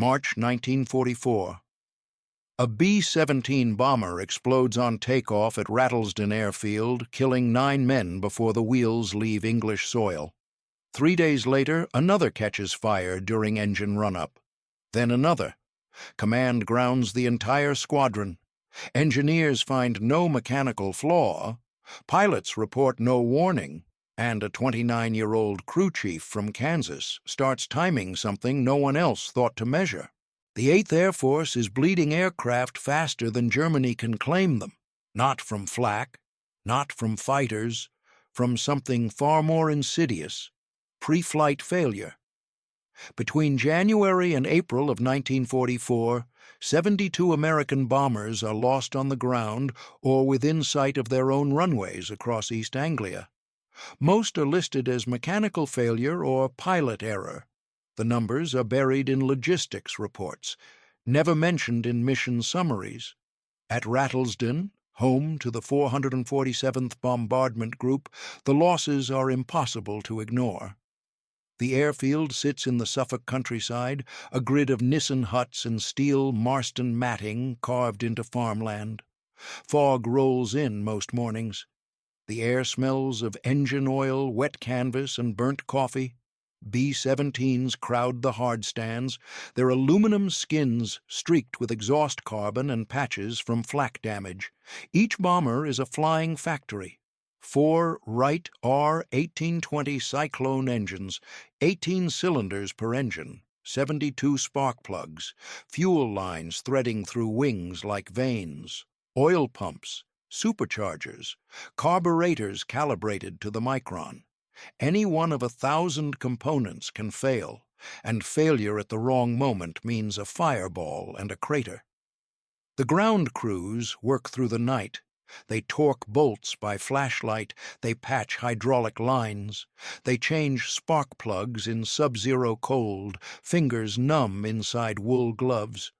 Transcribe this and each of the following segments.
March 1944. A B-17 bomber explodes on takeoff at Rattlesden Airfield, killing 9 men before the wheels leave English soil. 3 days later, another catches fire during engine run-up. Then another. Command grounds the entire squadron. Engineers find no mechanical flaw. Pilots report no warning. And a 29-year-old crew chief from Kansas starts timing something no one else thought to measure. The 8th Air Force is bleeding aircraft faster than Germany can claim them. Not from flak, not from fighters, from something far more insidious: pre-flight failure. Between January and April of 1944, 72 American bombers are lost on the ground or within sight of their own runways across East Anglia. Most are listed as mechanical failure or pilot error. The numbers are buried in logistics reports, never mentioned in mission summaries. At Rattlesden, home to the 447th Bombardment Group, the losses are impossible to ignore. The airfield sits in the Suffolk countryside, a grid of Nissen huts and steel Marston matting carved into farmland. Fog rolls in most mornings. The air smells of engine oil, wet canvas, and burnt coffee. B-17s crowd the hard stands, their aluminum skins streaked with exhaust carbon and patches from flak damage. Each bomber is a flying factory. 4 Wright R-1820 Cyclone engines, 18 cylinders per engine, 72 spark plugs, fuel lines threading through wings like veins, oil pumps, superchargers, carburetors calibrated to the micron. Any one of 1,000 components can fail, and failure at the wrong moment means a fireball and a crater. The ground crews work through the night. They torque bolts by flashlight, they patch hydraulic lines, they change spark plugs in sub-zero cold, fingers numb inside wool gloves.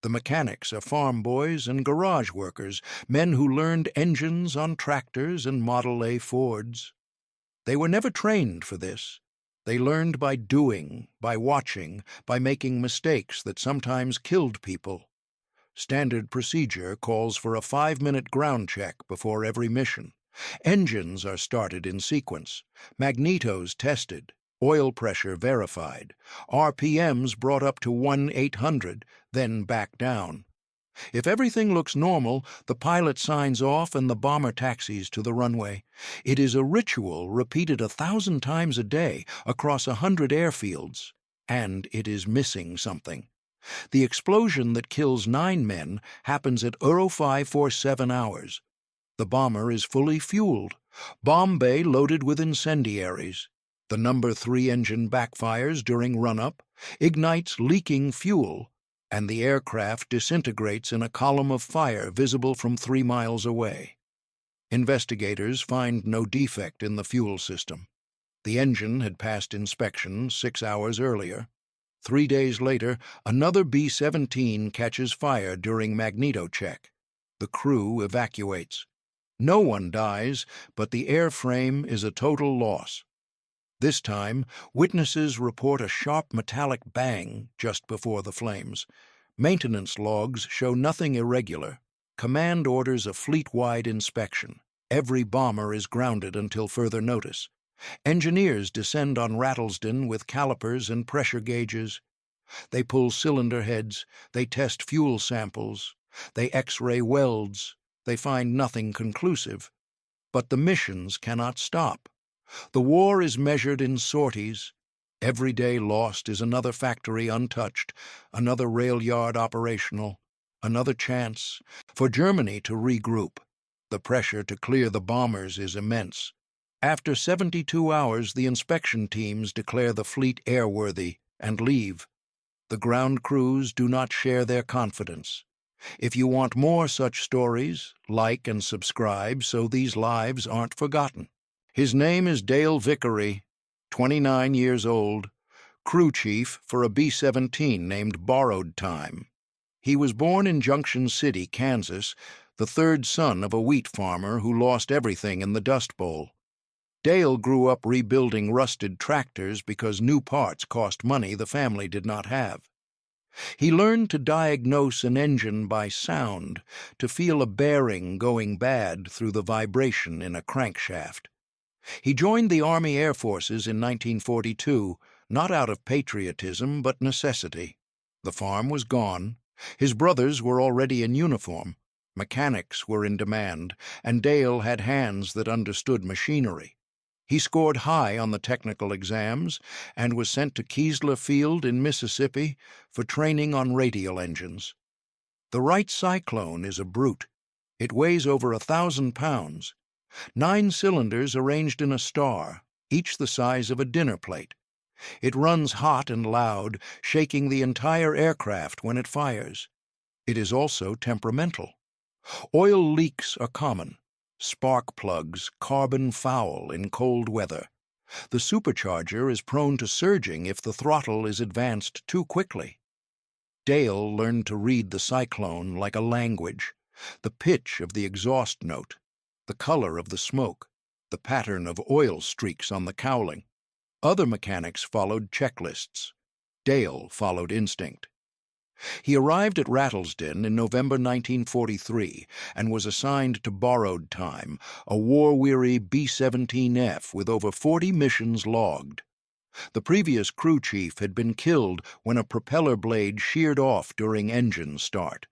The mechanics are farm boys and garage workers, men who learned engines on tractors and Model A Fords. They were never trained for this. They learned by doing, by watching, by making mistakes that sometimes killed people. Standard procedure calls for a 5-minute ground check before every mission. Engines are started in sequence, magnetos tested, oil pressure verified, RPMs brought up to 1/800, then back down. If everything looks normal, the pilot signs off and the bomber taxis to the runway. It is a ritual repeated 1,000 times a day across 100 airfields, and it is missing something. The explosion that kills 9 men happens at 0547 hours. The bomber is fully fueled, bomb bay loaded with incendiaries. The number 3 engine backfires during run-up, ignites leaking fuel, and the aircraft disintegrates in a column of fire visible from 3 miles away. Investigators find no defect in the fuel system. The engine had passed inspection 6 hours earlier. 3 days later, another B-17 catches fire during magneto check. The crew evacuates. No one dies, but the airframe is a total loss. This time, witnesses report a sharp metallic bang just before the flames. Maintenance logs show nothing irregular. Command orders a fleet-wide inspection. Every bomber is grounded until further notice. Engineers descend on Rattlesden with calipers and pressure gauges. They pull cylinder heads, they test fuel samples, they X-ray welds. They find nothing conclusive. But the missions cannot stop. The war is measured in sorties. Every day lost is another factory untouched, another rail yard operational, another chance for Germany to regroup. The pressure to clear the bombers is immense. After 72 hours, the inspection teams declare the fleet airworthy and leave. The ground crews do not share their confidence. If you want more such stories, like and subscribe so these lives aren't forgotten. His name is Dale Vickery, 29 years old, crew chief for a B-17 named Borrowed Time. He was born in Junction City, Kansas, the 3rd son of a wheat farmer who lost everything in the Dust Bowl. Dale grew up rebuilding rusted tractors because new parts cost money the family did not have. He learned to diagnose an engine by sound, to feel a bearing going bad through the vibration in a crankshaft. He joined the Army Air Forces in 1942, not out of patriotism but necessity. The farm was gone. His brothers were already in uniform. Mechanics were in demand, and Dale had hands that understood machinery. He scored high on the technical exams and was sent to Keesler Field in Mississippi for training on radial engines. The Wright Cyclone is a brute. It weighs over 1,000 pounds. 9 cylinders arranged in a star, each the size of a dinner plate. It runs hot and loud, shaking the entire aircraft when it fires. It is also temperamental. Oil leaks are common. Spark plugs carbon foul in cold weather. The supercharger is prone to surging if the throttle is advanced too quickly. Dale learned to read the Cyclone like a language, the pitch of the exhaust note, the color of the smoke, the pattern of oil streaks on the cowling. Other mechanics followed checklists. Dale followed instinct. He arrived at Rattlesden in November 1943 and was assigned to Borrowed Time, a war-weary B-17F with over 40 missions logged. The previous crew chief had been killed when a propeller blade sheared off during engine start.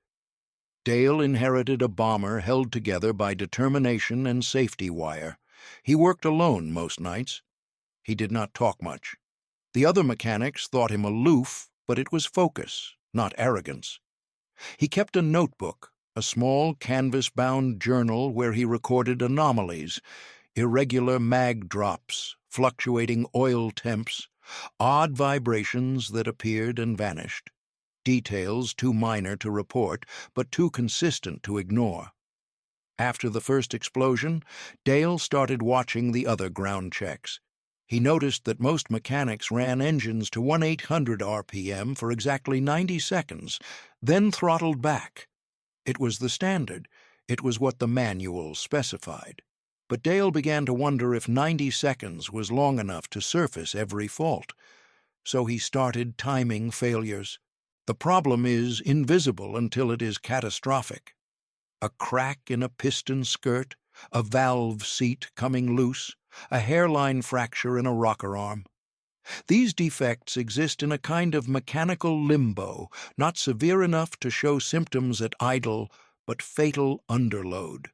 Dale inherited a bomber held together by determination and safety wire. He worked alone most nights. He did not talk much. The other mechanics thought him aloof, but it was focus, not arrogance. He kept a notebook, a small canvas-bound journal where he recorded anomalies, irregular mag drops, fluctuating oil temps, odd vibrations that appeared and vanished, details too minor to report but too consistent to ignore. After the first explosion, Dale started watching the other ground checks. He noticed that most mechanics ran engines to 1/800 RPM for exactly 90 seconds, then throttled back. It was the standard. It was what the manual specified. But Dale began to wonder if 90 seconds was long enough to surface every fault. So he started timing failures. The problem is invisible until it is catastrophic. A crack in a piston skirt, a valve seat coming loose, a hairline fracture in a rocker arm. These defects exist in a kind of mechanical limbo, not severe enough to show symptoms at idle, but fatal underload.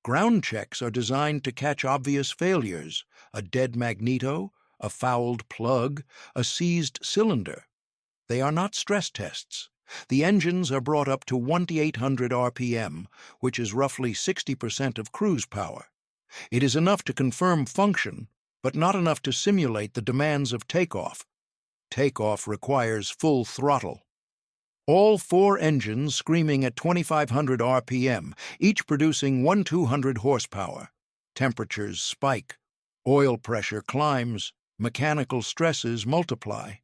Ground checks are designed to catch obvious failures, a dead magneto, a fouled plug, a seized cylinder. They are not stress tests. The engines are brought up to 1,800 RPM, which is roughly 60% of cruise power. It is enough to confirm function, but not enough to simulate the demands of takeoff. Takeoff requires full throttle. All 4 engines screaming at 2,500 RPM, each producing 1,200 horsepower. Temperatures spike. Oil pressure climbs. Mechanical stresses multiply.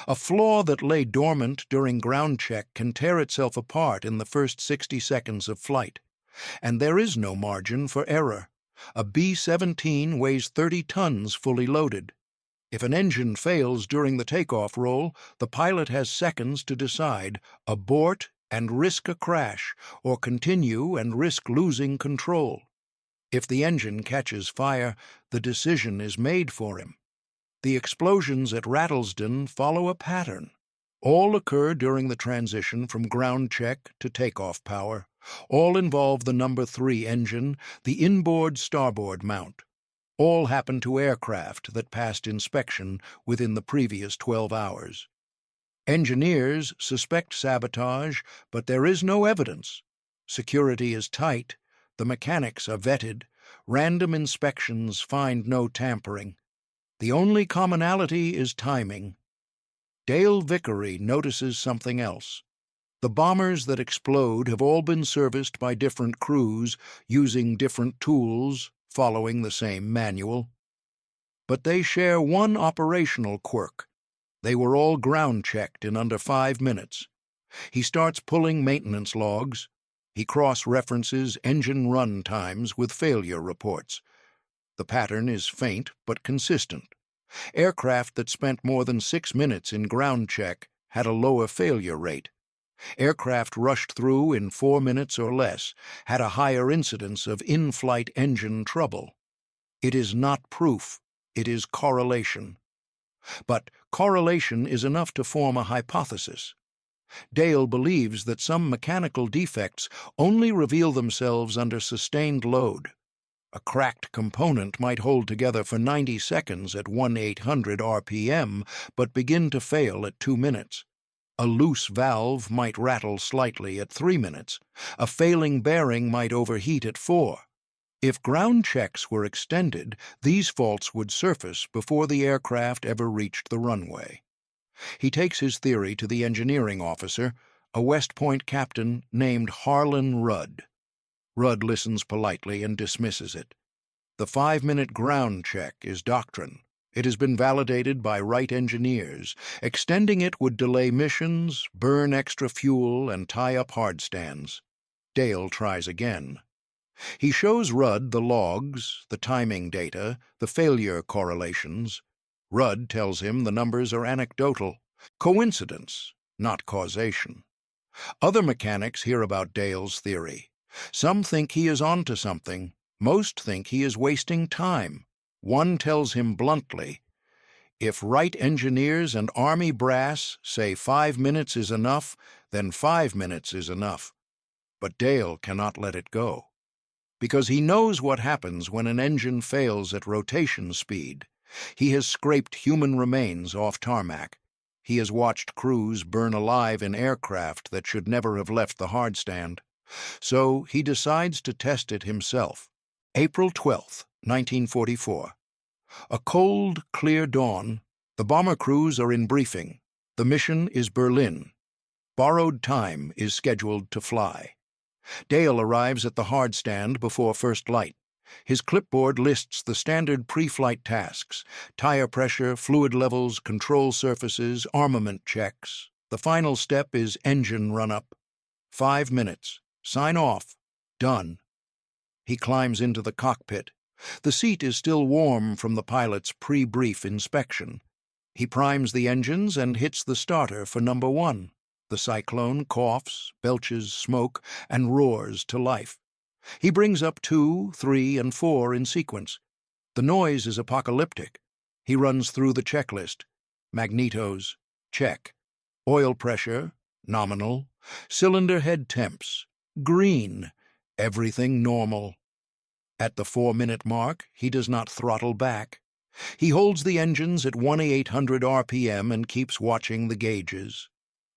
A flaw that lay dormant during ground check can tear itself apart in the first 60 seconds of flight. And there is no margin for error. A B-17 weighs 30 tons fully loaded. If an engine fails during the takeoff roll, the pilot has seconds to decide: abort and risk a crash, or continue and risk losing control. If the engine catches fire, the decision is made for him. The explosions at Rattlesden follow a pattern. All occur during the transition from ground check to takeoff power. All involve the number 3 engine, the inboard starboard mount. All happen to aircraft that passed inspection within the previous 12 hours. Engineers suspect sabotage, but there is no evidence. Security is tight, the mechanics are vetted, random inspections find no tampering. The only commonality is timing. Dale Vickery notices something else. The bombers that explode have all been serviced by different crews, using different tools, following the same manual. But they share one operational quirk. They were all ground-checked in under 5 minutes. He starts pulling maintenance logs. He cross-references engine run times with failure reports. The pattern is faint but consistent. Aircraft that spent more than 6 minutes in ground check had a lower failure rate. Aircraft rushed through in 4 minutes or less had a higher incidence of in-flight engine trouble. It is not proof, it is correlation. But correlation is enough to form a hypothesis. Dale believes that some mechanical defects only reveal themselves under sustained load. A cracked component might hold together for 90 seconds at 1/800 RPM, but begin to fail at 2 minutes. A loose valve might rattle slightly at 3 minutes. A failing bearing might overheat at 4. If ground checks were extended, these faults would surface before the aircraft ever reached the runway. He takes his theory to the engineering officer, a West Point captain named Harlan Rudd. Rudd listens politely and dismisses it. The 5-minute ground check is doctrine. It has been validated by right engineers. Extending it would delay missions, burn extra fuel, and tie up hardstands. Dale tries again. He shows Rudd the logs, the timing data, the failure correlations. Rudd tells him the numbers are anecdotal, coincidence, not causation. Other mechanics hear about Dale's theory. Some think he is onto something. Most think he is wasting time. One tells him bluntly, "If right engineers and Army brass say 5 minutes is enough, then 5 minutes is enough." But Dale cannot let it go, because he knows what happens when an engine fails at rotation speed. He has scraped human remains off tarmac. He has watched crews burn alive in aircraft that should never have left the hardstand. So he decides to test it himself. April 12, 1944. A cold, clear dawn. The bomber crews are in briefing. The mission is Berlin. Borrowed time is scheduled to fly. Dale arrives at the hardstand before first light. His clipboard lists the standard pre-flight tasks: tire pressure, fluid levels, control surfaces, armament checks. The final step is engine run-up. 5 minutes. Sign off. Done. He climbs into the cockpit. The seat is still warm from the pilot's pre-brief inspection. He primes the engines and hits the starter for number 1. The Cyclone coughs, belches smoke, and roars to life. He brings up 2, 3, and 4 in sequence. The noise is apocalyptic. He runs through the checklist. Magnetos, check. Oil pressure, nominal. Cylinder head temps, green. Everything normal. At the 4-minute mark, he does not throttle back. He holds the engines at 1/800 RPM and keeps watching the gauges.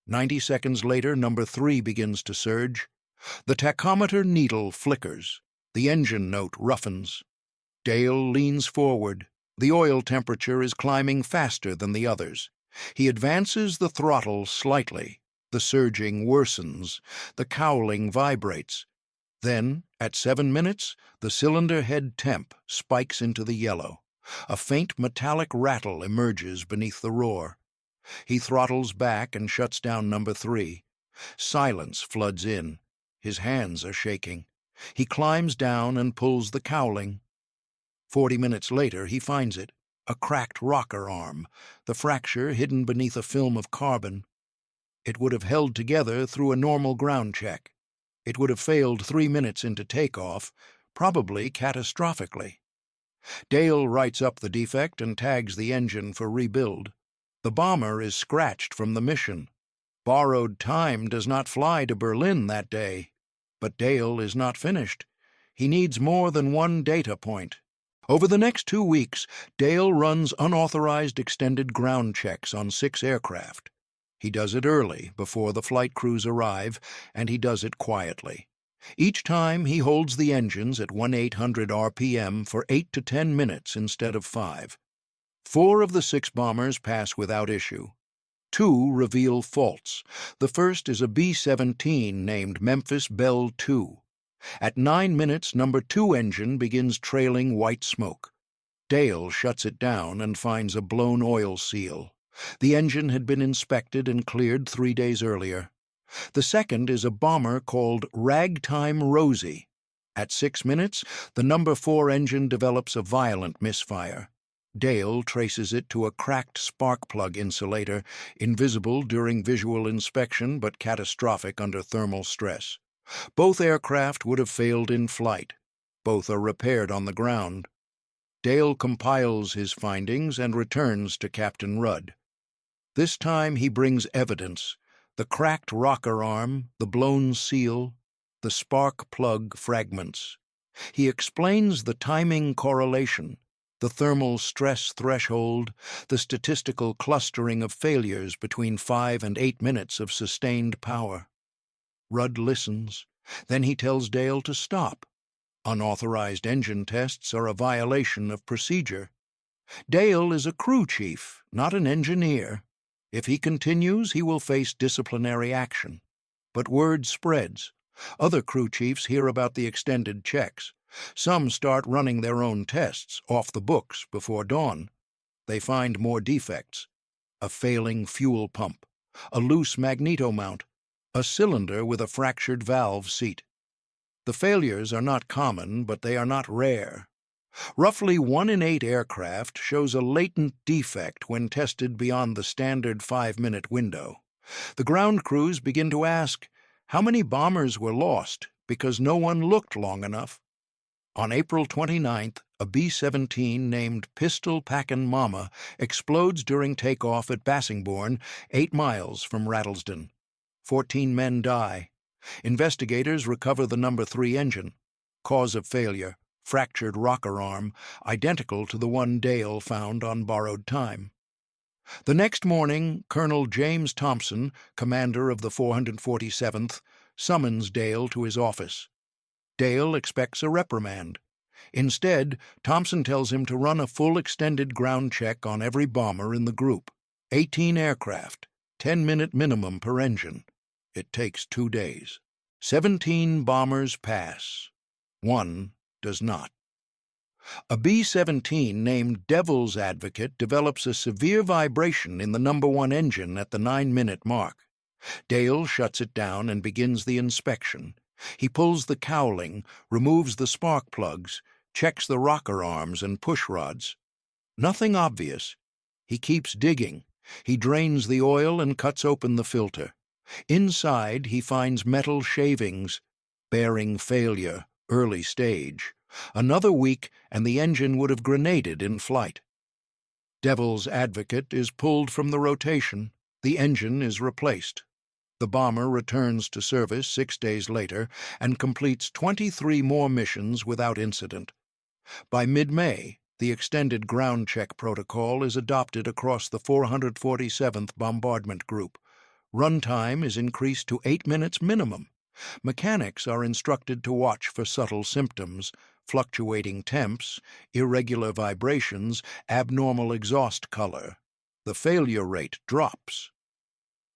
90 seconds later, number 3 begins to surge. The tachometer needle flickers. The engine note roughens. Dale leans forward. The oil temperature is climbing faster than the others. He advances the throttle slightly. The surging worsens. The cowling vibrates. Then, at 7 minutes, the cylinder head temp spikes into the yellow. A faint metallic rattle emerges beneath the roar. He throttles back and shuts down number 3. Silence floods in. His hands are shaking. He climbs down and pulls the cowling. 40 minutes later, he finds it. A cracked rocker arm, the fracture hidden beneath a film of carbon. It would have held together through a normal ground check. It would have failed 3 minutes into takeoff, probably catastrophically. Dale writes up the defect and tags the engine for rebuild. The bomber is scratched from the mission. Borrowed time does not fly to Berlin that day. But Dale is not finished. He needs more than one data point. Over the next 2 weeks, Dale runs unauthorized extended ground checks on 6 aircraft. He does it early, before the flight crews arrive, and he does it quietly. Each time he holds the engines at 1/800 RPM for 8 to 10 minutes instead of 5. 4 of the 6 bombers pass without issue. 2 reveal faults. The first is a B-17 named Memphis Belle II. At 9 minutes, number 2 engine begins trailing white smoke. Dale shuts it down and finds a blown oil seal. The engine had been inspected and cleared 3 days earlier. The second is a bomber called Ragtime Rosie. At 6 minutes, the number 4 engine develops a violent misfire. Dale traces it to a cracked spark plug insulator, invisible during visual inspection but catastrophic under thermal stress. Both aircraft would have failed in flight. Both are repaired on the ground. Dale compiles his findings and returns to Captain Rudd. This time he brings evidence: the cracked rocker arm, the blown seal, the spark plug fragments. He explains the timing correlation, the thermal stress threshold, the statistical clustering of failures between 5 and 8 minutes of sustained power. Rudd listens. Then he tells Dale to stop. Unauthorized engine tests are a violation of procedure. Dale is a crew chief, not an engineer. If he continues, he will face disciplinary action. But word spreads. Other crew chiefs hear about the extended checks. Some start running their own tests off the books before dawn. They find more defects: a failing fuel pump, a loose magneto mount, a cylinder with a fractured valve seat. The failures are not common, but they are not rare. Roughly 1 in 8 aircraft shows a latent defect when tested beyond the standard 5-minute window. The ground crews begin to ask, how many bombers were lost because no one looked long enough? On April 29th, a B-17 named Pistol Packin' Mama explodes during takeoff at Bassingbourn, 8 miles from Rattlesden. 14 men die. Investigators recover the No. 3 engine. Cause of failure: fractured rocker arm, identical to the one Dale found on borrowed time. The next morning, Colonel James Thompson, commander of the 447th, summons Dale to his office. Dale expects a reprimand. Instead, Thompson tells him to run a full extended ground check on every bomber in the group. 18 aircraft, 10-minute minimum per engine. It takes 2 days. 17 bombers pass. 1 does not. A B-17 named Devil's Advocate develops a severe vibration in the No. 1 engine at the 9-minute mark. Dale shuts it down and begins the inspection. He pulls the cowling, removes the spark plugs, checks the rocker arms and push rods. Nothing obvious. He keeps digging. He drains the oil and cuts open the filter. Inside, he finds metal shavings, bearing failure, early stage. Another week, and the engine would have grenaded in flight. Devil's Advocate is pulled from the rotation. The engine is replaced. The bomber returns to service 6 days later and completes 23 more missions without incident. By mid-May, the extended ground check protocol is adopted across the 447th Bombardment Group. Runtime is increased to 8 minutes minimum. Mechanics are instructed to watch for subtle symptoms: fluctuating temps, irregular vibrations, abnormal exhaust color. The failure rate drops.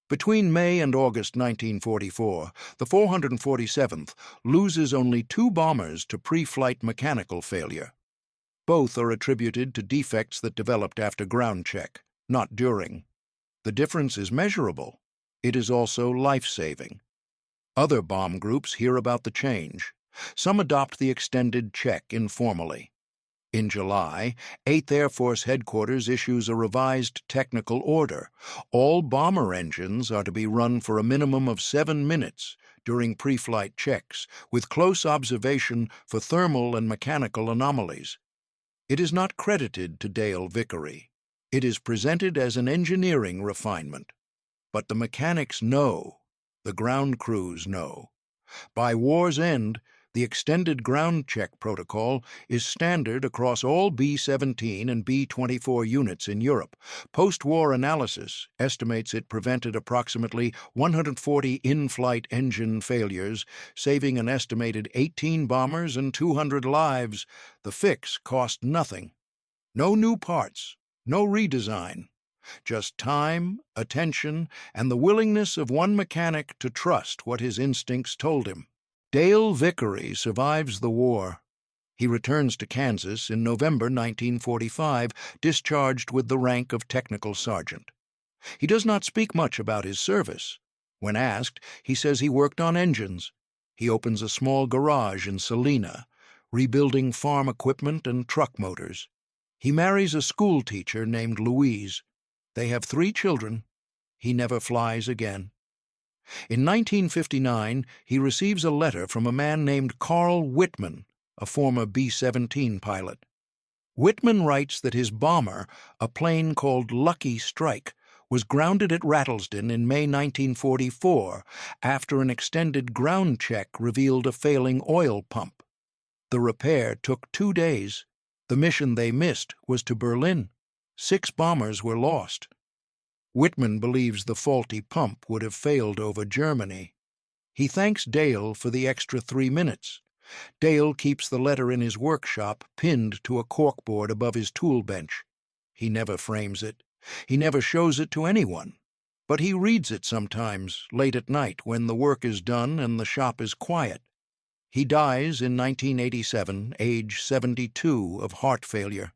Between May and August 1944, the 447th loses only 2 bombers to pre-flight mechanical failure. Both are attributed to defects that developed after ground check, not during. The difference is measurable. It is also life-saving. Other bomb groups hear about the change. Some adopt the extended check informally. In July, 8th Air Force Headquarters issues a revised technical order. All bomber engines are to be run for a minimum of 7 minutes during pre-flight checks, with close observation for thermal and mechanical anomalies. It is not credited to Dale Vickery. It is presented as an engineering refinement. But the mechanics know. The ground crews know. By war's end, the extended ground check protocol is standard across all B-17 and B-24 units in Europe. Post-war analysis estimates it prevented approximately 140 in-flight engine failures, saving an estimated 18 bombers and 200 lives. The fix cost nothing. No new parts, no redesign. Just time, attention, and the willingness of one mechanic to trust what his instincts told him. Dale Vickery survives the war. He returns to Kansas in November 1945, discharged with the rank of technical sergeant. He does not speak much about his service. When asked, he says he worked on engines. He opens a small garage in Salina, rebuilding farm equipment and truck motors. He marries a school teacher named Louise. They have 3 children. He never flies again. In 1959, he receives a letter from a man named Carl Whitman, a former B-17 pilot. Whitman writes that his bomber, a plane called Lucky Strike, was grounded at Rattlesden in May 1944 after an extended ground check revealed a failing oil pump. The repair took 2 days. The mission they missed was to Berlin. 6 bombers were lost. Whitman believes the faulty pump would have failed over Germany. He thanks Dale for the extra 3 minutes. Dale keeps the letter in his workshop, pinned to a corkboard above his tool bench. He never frames it. He never shows it to anyone. But he reads it sometimes, late at night, when the work is done and the shop is quiet. He dies in 1987, age 72, of heart failure.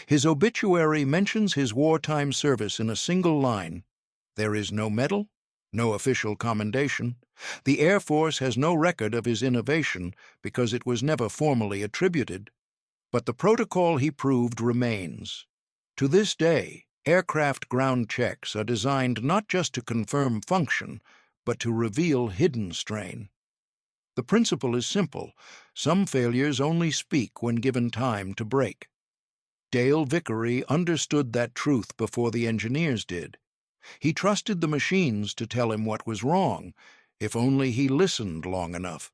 His obituary mentions his wartime service in a single line. There is no medal, no official commendation. The Air Force has no record of his innovation because it was never formally attributed. But the protocol he proved remains. To this day, aircraft ground checks are designed not just to confirm function, but to reveal hidden strain. The principle is simple. Some failures only speak when given time to break. Dale Vickery understood that truth before the engineers did. He trusted the machines to tell him what was wrong, if only he listened long enough.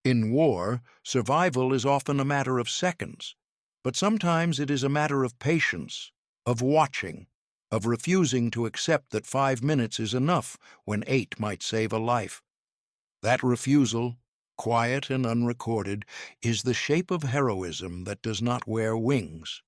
In war, survival is often a matter of seconds, but sometimes it is a matter of patience, of watching, of refusing to accept that 5 minutes is enough when 8 might save a life. That refusal, quiet and unrecorded, is the shape of heroism that does not wear wings.